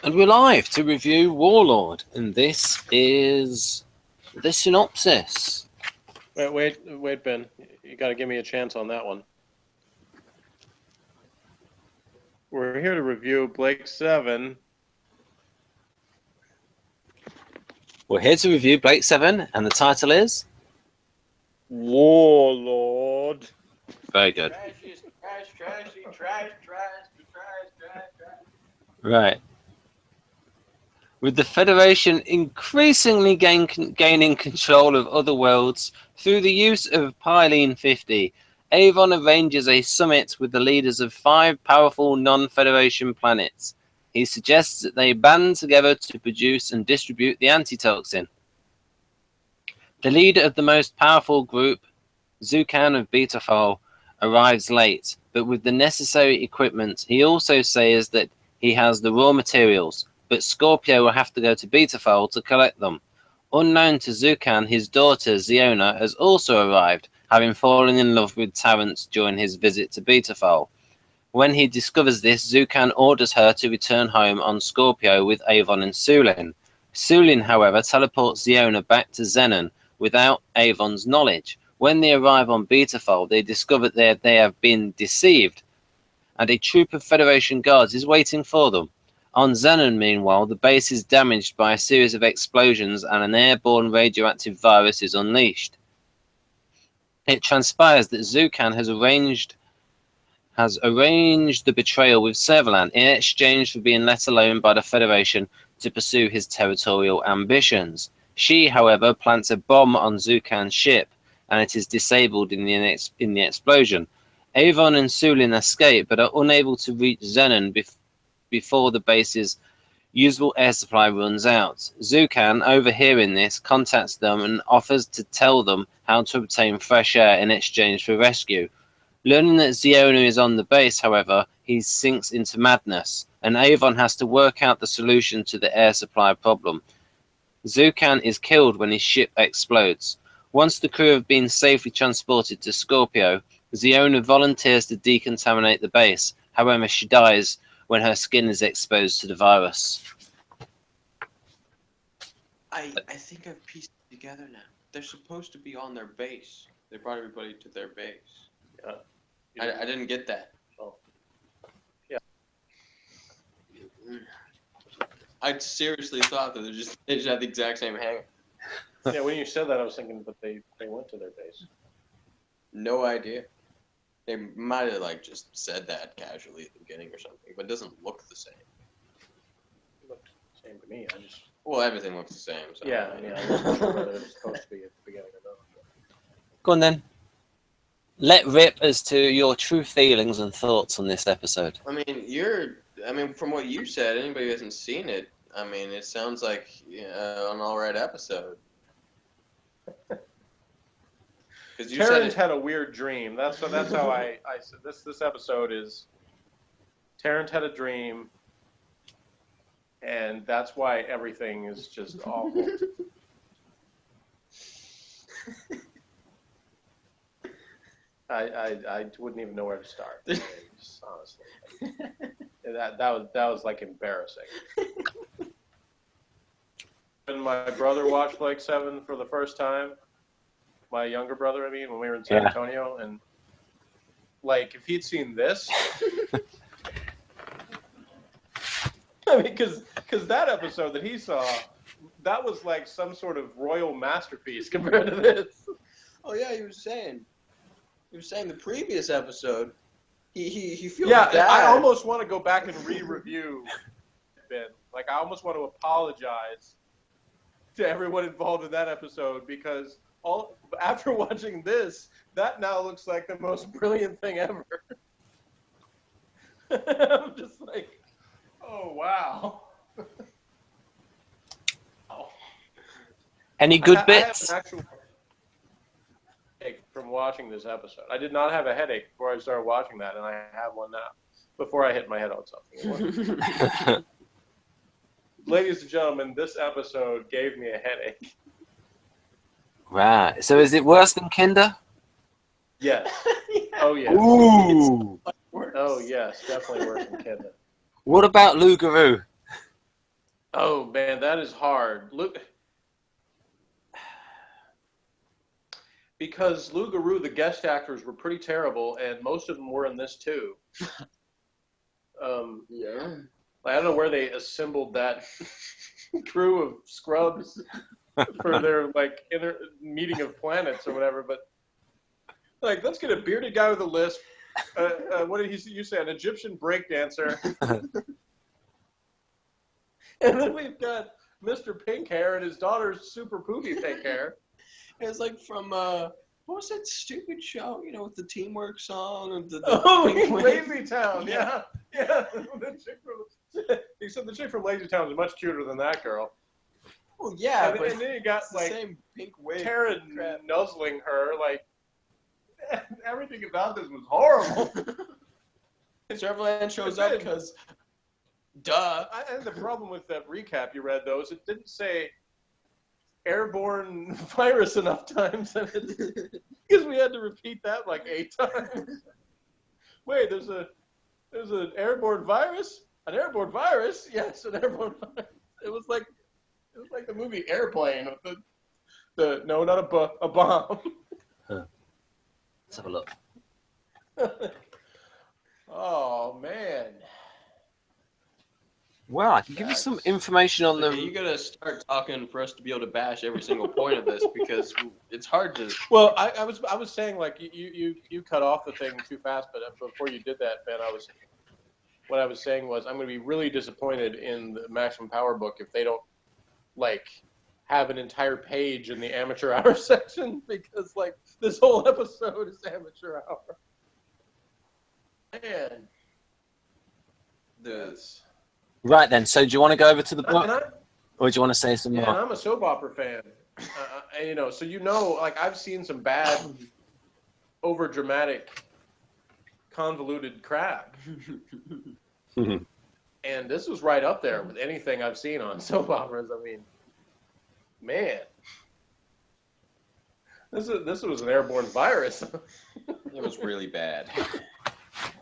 And we're live to review Warlord, and this is the synopsis. Wait, Ben. You got to give me a chance on that one. We're here to review Blake 7. We're here to review Blake 7, and the title is Warlord. very good. Trash. Right. With the Federation increasingly gaining control of other worlds through the use of Pylene 50, Avon arranges a summit with the leaders of 5 powerful non-Federation planets. He suggests that they band together to produce and distribute the antitoxin. The leader of the most powerful group, Zukan of Betaphol, arrives late, but with the necessary equipment. He also says that he has the raw materials, but Scorpio will have to go to Betaphol to collect them. Unknown to Zukan, his daughter Ziona has also arrived, having fallen in love with Tarrant during his visit to Betaphol. When he discovers this, Zukan orders her to return home on Scorpio with Avon and Sulin. Sulin, however, teleports Ziona back to Xenon without Avon's knowledge. When they arrive on Betaphol, they discover that they have been deceived, and a troop of Federation guards is waiting for them. On Xenon, meanwhile, the base is damaged by a series of explosions and an airborne radioactive virus is unleashed. It transpires that Zukan has arranged the betrayal with Servalan in exchange for being let alone by the Federation to pursue his territorial ambitions. She, however, plants a bomb on Zukan's ship, and it is disabled in the explosion. Avon and Sulin escape, but are unable to reach Xenon before the base's usable air supply runs out. Zukan, overhearing this, contacts them and offers to tell them how to obtain fresh air in exchange for rescue. Learning that Ziona is on the base, however, he sinks into madness, and Avon has to work out the solution to the air supply problem. Zukan is killed when his ship explodes. Once the crew have been safely transported to Scorpio, Ziona volunteers to decontaminate the base. However, she dies when her skin is exposed to the virus. I think I've pieced it together now. They're supposed to be on their base. They brought everybody to their base. Yeah. I didn't get that. Oh. Yeah. I seriously thought that they just had the exact same hangar. Yeah, when you said that, I was thinking, but they went to their base. No idea. They might have just said that casually at the beginning or something, but it doesn't look the same. It looked the same to me. Well, everything looks the same. So yeah. I wasn't sure whether it was supposed to be at the beginning or not. Go on then. Let rip as to your true feelings and thoughts on this episode. I mean, from what you said, anybody who hasn't seen it, I mean, it sounds like an all-right episode. Terrence had a weird dream. That's how I said this episode is. Terrence had a dream, and that's why everything is just awful. I wouldn't even know where to start. Just, honestly, that was like embarrassing. When my brother watched Blake 7 for the first time, my younger brother, when we were in San Antonio, and if he'd seen this, I mean, because that episode that he saw, that was like some sort of royal masterpiece compared to this. Oh yeah, he was saying the previous episode, he feels bad. I almost want to go back and re-review Ben. I almost want to apologize to everyone involved in that episode, because after watching this, that now looks like the most brilliant thing ever. I'm just like, oh wow. Any good bits? I have an actual headache from watching this episode. I did not have a headache before I started watching that, and I have one now. Before I hit my head on something. Ladies and gentlemen, this episode gave me a headache. Right. So is it worse than Kinder? Yes. Oh, yes. Ooh. Oh, yes. Definitely worse than Kinder. What about Lugaroo? Oh man, that is hard. Look, because Lou Garou, the guest actors were pretty terrible, and most of them were in this too. Yeah. I don't know where they assembled that crew of scrubs for their like inner meeting of planets or whatever, but like let's get a bearded guy with a lisp. What did you say? An Egyptian breakdancer. And then we've got Mr. Pink Hair and his daughter's super poopy pink hair. It's like from what was that stupid show? You know, with the teamwork song of the Lazy Town. Yeah. Except the chick from Lazy Town is much cuter than that girl. Well, yeah, and then you got it's the same pink wig. Tara nuzzling her, like everything about this was horrible. Serverland shows up because, duh. And the problem with that recap you read, though, is it didn't say airborne virus enough times, because we had to repeat that like 8 times. Wait, there's an airborne virus? An airborne virus? Yes, an airborne virus. It was like the movie Airplane with no, not a bomb. Huh. Let's have a look. Oh man. Well, I can give you some information on them. You gotta start talking for us to be able to bash every single point of this, because it's hard to. Well, I was saying, like, you cut off the thing too fast, but before you did that, Ben, what I was saying was I'm going to be really disappointed in the Maximum Power book if they don't like have an entire page in the amateur hour section, because like this whole episode is amateur hour. Man, Right then, so do you want to go over to the book, or do you want to say some more? Yeah, I'm a soap opera fan, and so like I've seen some bad, over dramatic, convoluted crap, and this was right up there with anything I've seen on soap operas. I mean, man, this was an airborne virus. It was really bad.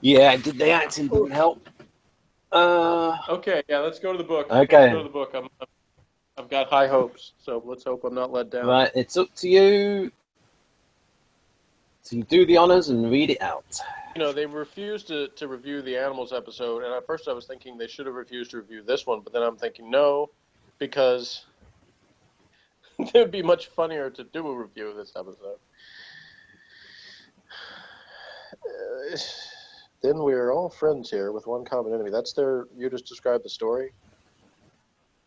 Yeah, the acting didn't help. Okay, yeah, let's go to the book. Okay. Let's go to the book. I've got high hopes, so let's hope I'm not let down. Right, it's up to you to do the honors and read it out. They refused to review the animals episode, and at first I was thinking they should have refused to review this one, but then I'm thinking no, because it would be much funnier to do a review of this episode. Then we're all friends here with one common enemy. You just described the story?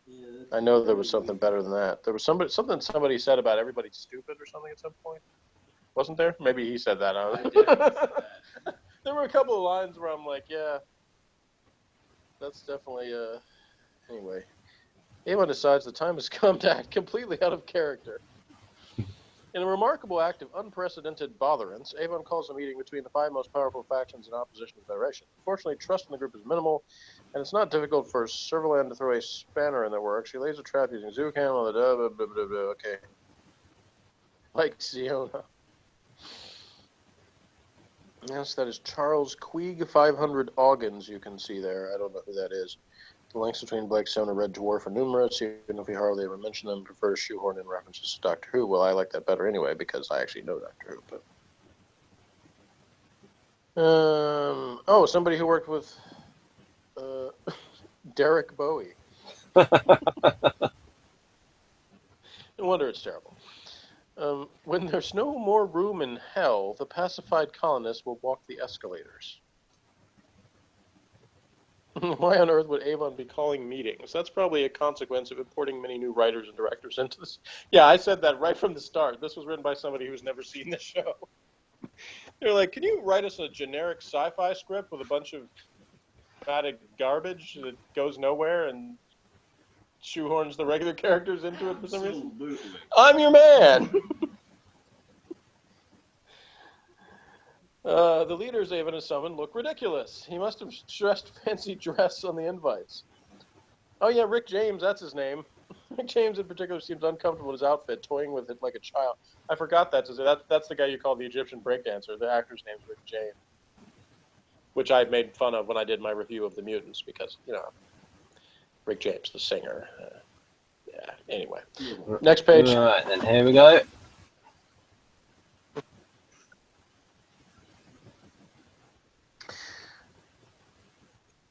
Yeah, I know there was something better than that. There was somebody said about everybody's stupid or something at some point. Wasn't there? Maybe he said that. I did. There were a couple of lines where I'm like, yeah, that's definitely, anyway. Avon decides the time has come to act completely out of character. In a remarkable act of unprecedented botherance, Avon calls a meeting between the 5 most powerful factions in opposition to the Federation. Fortunately, trust in the group is minimal, and it's not difficult for Serverland to throw a spanner in their works. She lays a trap using Zoocam on the blah, blah, blah, blah, okay. Like Ziona. Yes, that is Charles Queeg 500 Oggins you can see there. I don't know who that is. The links between Blackstone and Red Dwarf are numerous, even if we hardly ever mention them. Prefer to shoehorn in references to Doctor Who. Well, I like that better anyway, because I actually know Doctor Who. But somebody who worked with Derek Bowie. No wonder it's terrible. When there's no more room in hell, the pacified colonists will walk the escalators. Why on earth would Avon be calling meetings? That's probably a consequence of importing many new writers and directors into this. Yeah, I said that right from the start. This was written by somebody who's never seen the show. They're like, can you write us a generic sci-fi script with a bunch of dramatic garbage that goes nowhere and shoehorns the regular characters into it for some reason? Absolutely. I'm your man! The leaders Avon has summoned look ridiculous. He must have dressed fancy dress on the invites. Oh yeah, Rick James, that's his name. Rick James in particular seems uncomfortable in his outfit, toying with it like a child. I forgot that's the guy you call the Egyptian breakdancer. The actor's name's Rick James. Which I made fun of when I did my review of The Mutants, because, Rick James, the singer. Yeah. Anyway, next page. All right, then here we go.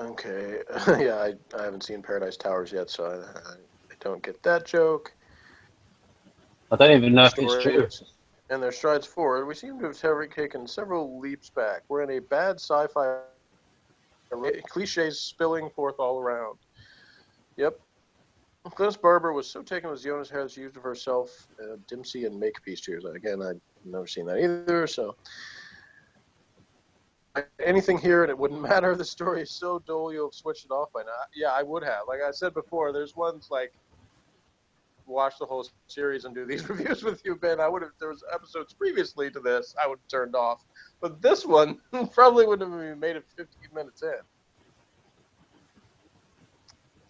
Okay. Yeah, I haven't seen Paradise Towers yet, so I don't get that joke. I don't even know if it's true. And their strides forward, we seem to have taken several leaps back. We're in a bad sci-fi, cliches spilling forth all around. Yep. Glynis Barber was so taken with Jonas Harris' use of herself, Dempsey and Makepeace cheers. Again, I've never seen that either, so... Anything here and it wouldn't matter. The story is so dull you'll have switched it off by now. Yeah, I would have. Like I said before, there's ones like watch the whole series and do these reviews with you, Ben. I would have. There was episodes previously to this I would have turned off, but this one probably wouldn't have even made it 15 minutes in.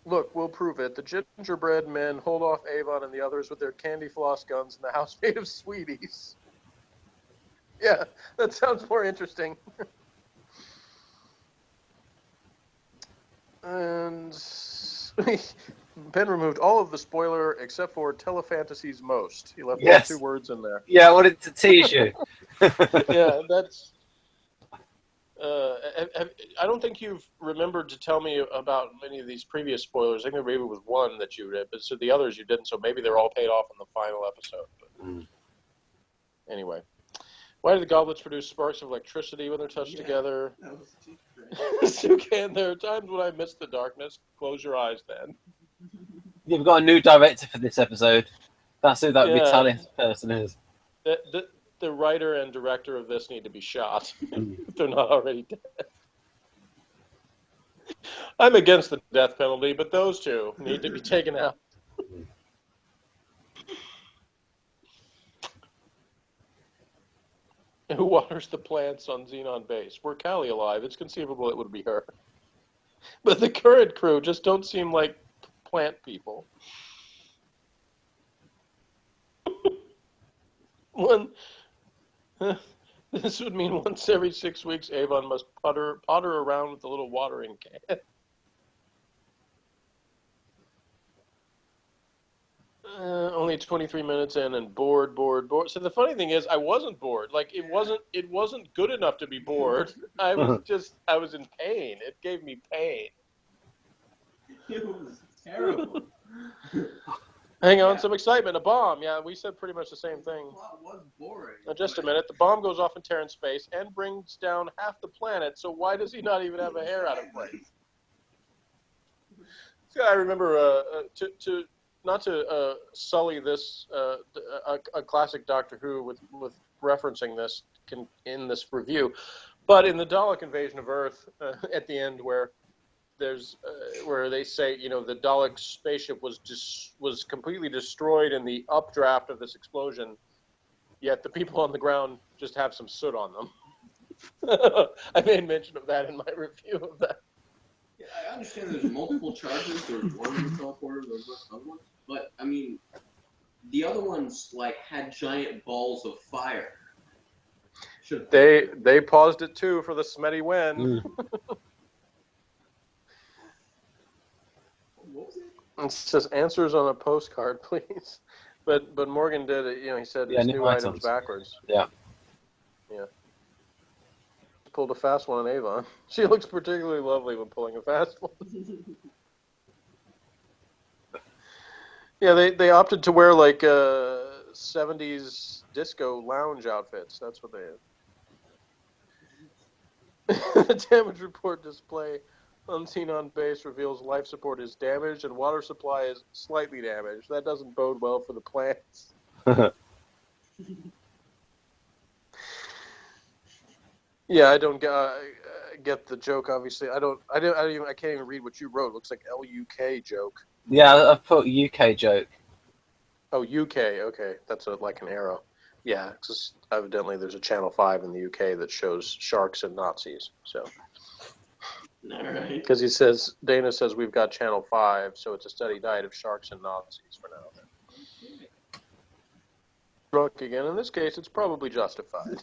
Look, we'll prove it. The gingerbread men hold off Avon and the others with their candy floss guns in the house made of sweeties. Yeah, that sounds more interesting. And Ben removed all of the spoiler except for Telefantasies Most. He left those 2 words in there. Yeah, I wanted to tease you. Yeah, that's... I don't think you've remembered to tell me about many of these previous spoilers. I think there maybe was one that you did, but so the others you didn't, so maybe they're all paid off in the final episode. But anyway. Why do the goblets produce sparks of electricity when they're touched together? That was Sukan, there are times when I miss the darkness. Close your eyes, then. You've got a new director for this episode. That's who that Vitalis person is. The writer and director of this need to be shot if they're not already dead. I'm against the death penalty, but those 2 need to be taken out. Who waters the plants on Xenon base? Were Callie alive, it's conceivable it would be her. But the current crew just don't seem like plant people. This would mean once every 6 weeks Avon must potter around with a little watering can. Only 23 minutes in and bored. So the funny thing is, I wasn't bored. Like it wasn't good enough to be bored. I was in pain. It gave me pain. It was terrible. Hang on, some excitement. A bomb. Yeah, we said pretty much the same thing. Well, it was boring. Now, just a minute. The bomb goes off in Terran space and brings down half the planet. So why does he not even have a hair out of place? See, I remember not to sully this a classic Doctor Who with referencing this in this review, but in the Dalek invasion of Earth at the end where there's where they say the Dalek spaceship was completely destroyed in the updraft of this explosion, yet the people on the ground just have some soot on them. I made mention of that in my review of that. Yeah, I understand there's multiple charges. There's one in the teleporter, there's other ones. But, I mean, the other ones, like, had giant balls of fire. They paused it, too, for the Smetty win. What was it? It says, answers on a postcard, please. But Morgan did it, he said it's new items backwards. Yeah. Yeah. Pulled a fast one on Avon. She looks particularly lovely when pulling a fast one. Yeah, they opted to wear like 70s disco lounge outfits. That's what they had. The damage report display unseen on base reveals life support is damaged and water supply is slightly damaged. That doesn't bode well for the plants. Yeah, I don't get the joke. Obviously, I can't even read what you wrote. It looks like LUK joke. Yeah, I've put UK joke. Oh, UK. Okay, that's like an arrow. Yeah, because evidently there's a Channel 5 in the UK that shows sharks and Nazis. So, because Dana says we've got Channel 5, so it's a steady diet of sharks and Nazis for now. Drunk again. In this case, it's probably justified.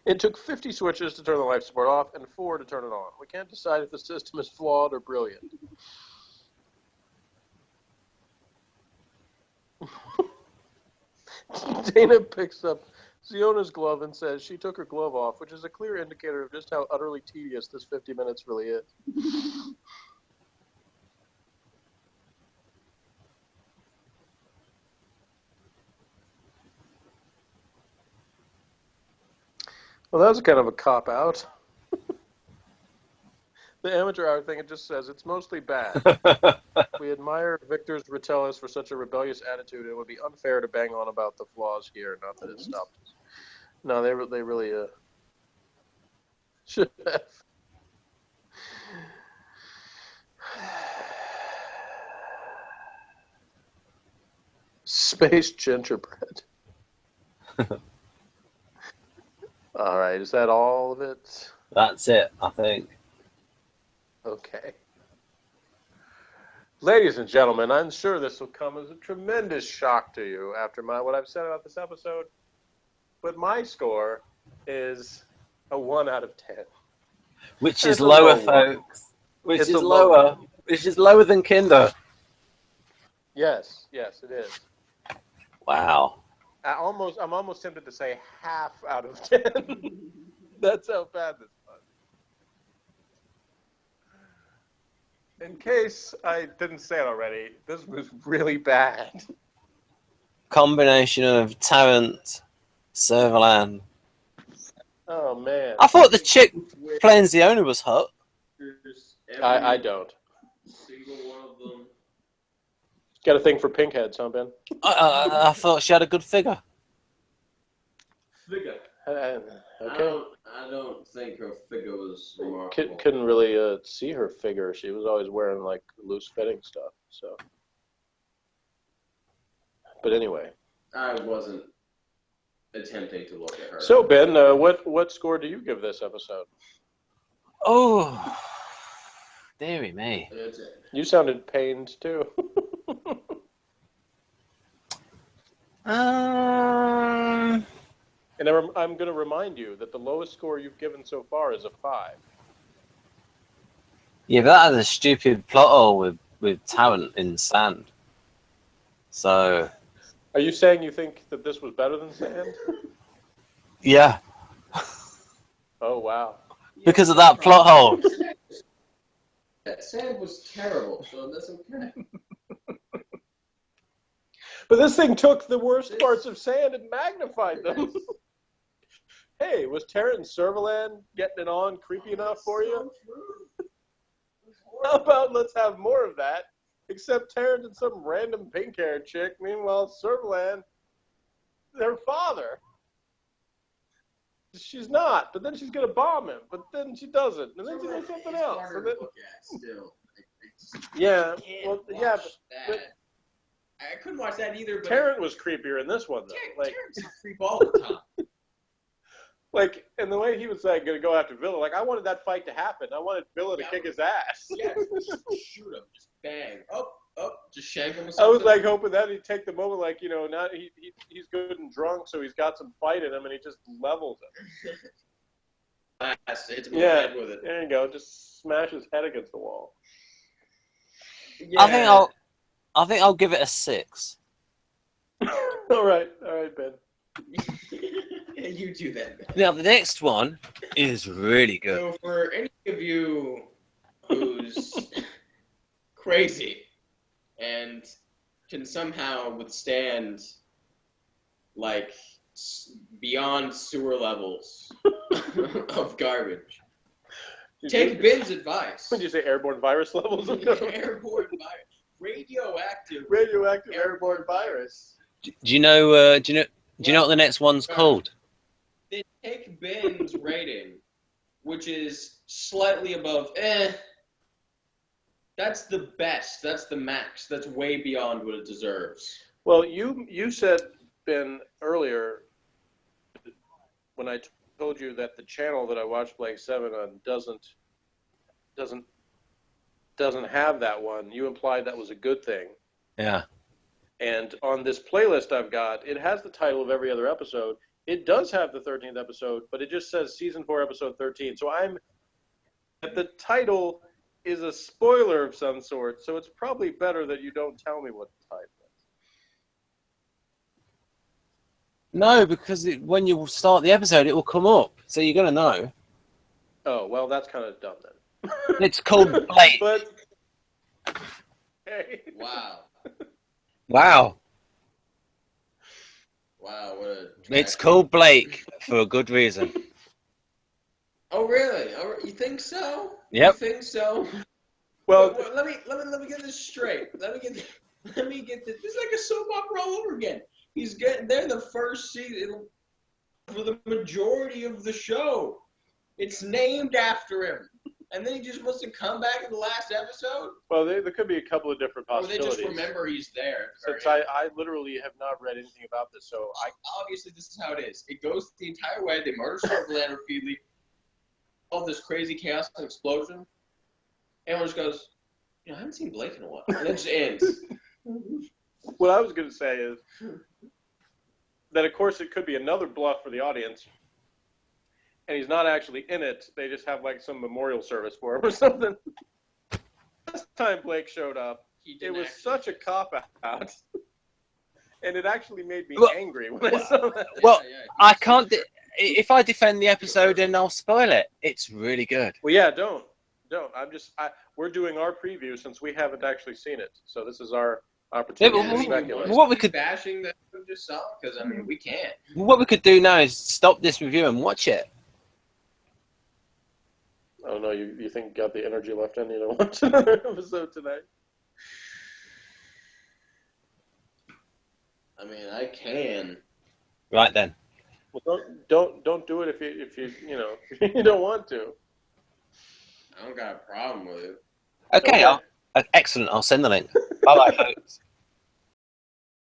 It took 50 switches to turn the life support off and 4 to turn it on. We can't decide if the system is flawed or brilliant. Dana picks up Ziona's glove and says she took her glove off, which is a clear indicator of just how utterly tedious this 50 minutes really is. Well, that was kind of a cop-out. The amateur hour thing, it just says, it's mostly bad. We admire Victor's Ritellis for such a rebellious attitude. It would be unfair to bang on about the flaws here, not that it stopped us. No, they really should have. Space gingerbread. All right, is that all of it? That's it, I think. Okay. Ladies and gentlemen, I'm sure this will come as a tremendous shock to you after what I've said about this episode, but my score is a 1 out of 10. Which is lower, folks. Which is lower. Which is lower than Kinder. Yes, it is. Wow. I'm almost tempted to say half out of 10. That's how bad this was. In case I didn't say it already, this was really bad. Combination of Tarrant, Servalan. Oh, man. I thought the chick playing Ziona was hot. I don't. Single one of them. Got a thing for pink heads, huh, Ben? I thought she had a good figure. Figure. Okay. I don't think her figure was remarkable. Couldn't really see her figure. She was always wearing like loose fitting stuff. So, but anyway, I wasn't attempting to look at her. So Ben, what score do you give this episode? Oh, dearie me. You sounded pained too. And I'm going to remind you that the lowest score you've given so far is a 5. Yeah, but that has a stupid plot hole with Tarrant in sand. So. Are you saying you think that this was better than sand? Yeah. Oh, wow. Because of that plot hole. That sand was terrible, so that's okay. But this thing took the worst parts of sand and magnified them. Hey, was Tarrant and Servalan getting it on creepy enough for you? How about let's have more of that? Except Tarrant and some random pink-haired chick. Meanwhile, Servalan, their father. She's not, but then she's going to bomb him. But then she doesn't. And then she does something else. And then, Still. yeah, well, yeah, but I couldn't watch that either. But Tarrant was creepier in this one, though. Tarrant's a creep all the time. Like, and the way he was like going to go after Villa, like I wanted that fight to happen. I wanted Villa to kick his ass. Yeah, just shoot him, just bang, just shank him. Or I was like hoping that he'd take the moment, like now he's good and drunk, so he's got some fight in him, and he just levels him. Hits him in the head with it. There you go, just smash his head against the wall. Yeah. I think I'll give it a 6. All right, Ben. You do that, man. Now the next one is really good. So for any of you who's crazy and can somehow withstand like beyond sewer levels of garbage, take Ben's advice. When you say airborne virus levels of garbage? Airborne virus, radioactive airborne virus. Do you know what the next one's called? Then take Ben's rating, which is slightly above That's the best. That's the max. That's way beyond what it deserves. Well, you said, Ben, earlier when I told you that the channel that I watched Blake 7 on doesn't have that one, you implied that was a good thing. Yeah. And on this playlist I've got, it has the title of every other episode, It does have the 13th episode, but it just says season 4, episode 13. So the title is a spoiler of some sort, so it's probably better that you don't tell me what the title is. No, because when you start the episode, it will come up, so you're gonna know. Oh, well, that's kind of dumb then. It's called Blake. But okay. Wow. Wow. Wow, what a It's trash. called Blake for a good reason. Oh really? Oh, you think so? Yep. You think so? Well, let me get this straight. Let me get this. This is like a soap opera all over again. They're the first season for the majority of the show. It's named after him. And then he just wants to come back in the last episode? well, there could be a couple of different Or they possibilities. just remember he's there. Since I literally have not read anything about this, so Obviously, this is how it is. It goes the entire way. They murder Starlander repeatedly. All this crazy chaos and explosion. Everyone just goes, I haven't seen Blake in a while. And it just ends. what I was going to say is that, of course, it could be another bluff for the audience, and he's not actually in it. They just have, like, some memorial service for him or something. Last time Blake showed up, it was such a cop-out, and it actually made me angry when I saw that. Well, I can't. If I defend the episode, then I'll spoil it. It's really good. Well, yeah, don't. We're doing our preview since we haven't actually seen it, so this is our opportunity Yeah, to speculate. what we could bashing that we just saw because we can't. What we could do now is stop this review and watch it. Oh no, you think you got the energy left in you to watch another episode tonight? I mean, I can. Right then. Well, don't do it if you don't want to. I don't got a problem with it. Okay. Excellent. I'll send the link. Bye bye, folks.